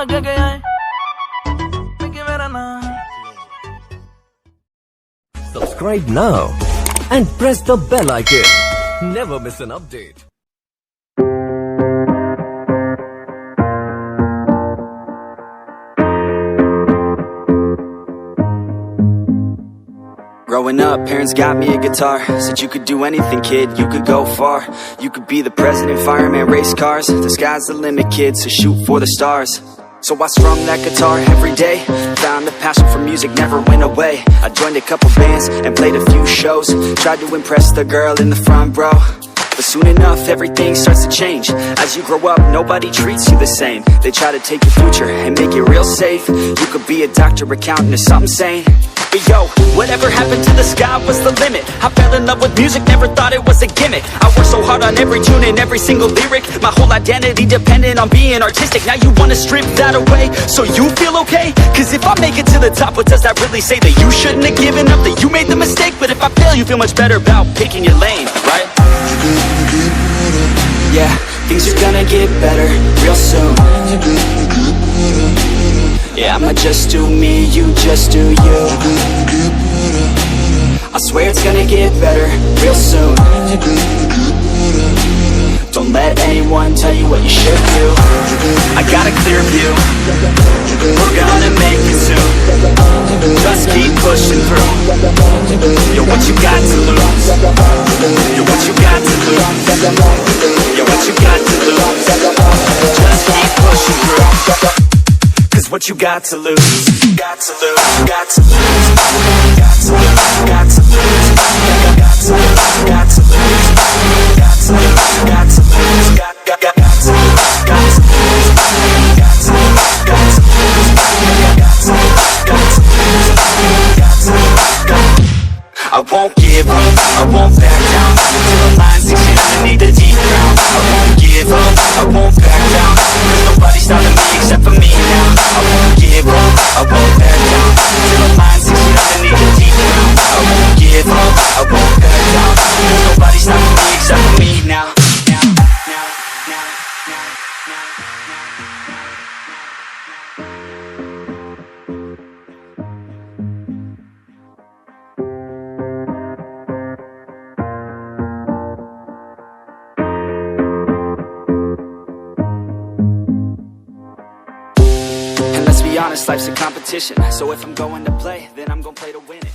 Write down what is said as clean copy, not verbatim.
आगे गया है मेरा नाम। Subscribe now and press the bell icon. Never miss an update. Growing up, parents got me a guitar. Said you could do anything, kid, you could go far. You could be the president, fireman, race cars. The sky's the limit, kid, so shoot for the stars. So I strummed that guitar every day. Found the passion for music never went away. I joined a couple bands and played a few shows. Tried to impress the girl in the front row. But soon enough, everything starts to change. As you grow up, nobody treats you the same. They try to take your future and make it real safe. You could be a doctor, accountant, or something sane. But yo, whatever happened to the sky was the limit. I fell in love with music, never thought it was a gimmick. I worked so hard on every tune and every single lyric. My whole identity depended on being artistic. Now you wanna strip that away, so you feel okay? Cause if I make it to the top, what does that really say? That you shouldn't have given up, that you made the mistake? But if I fail, you feel much better about picking your lane, right? Yeah, things are gonna get better real soon. Yeah, I'ma just do me, you just do you. I swear it's gonna get better real soon. Don't let anyone tell you what you should do. I got a clear view, we're gonna make it soon. Just keep pushing through. You're what you got to lose. You're what you got to lose. You're what you got to lose. Just keep pushing through. Cause what you got to lose, got to lose, got to lose, got to lose, got to lose, got to lose, got to lose, got to lose, got to lose, got to lose, got to lose, got to lose, got to lose, got to lose, got to lose. I won't give up, I won't back down till the line sinks in underneath the deep ground. I won't give up, I won't back down. Cause nobody's stopping me except for me now. I won't give up, I won't back down till the line sinks in underneath the deep ground. I won't give up, I won't back down. Cause nobody's stopping me except for me now. And let's be honest, life's a competition. So if I'm going to play, then I'm gonna play to win it.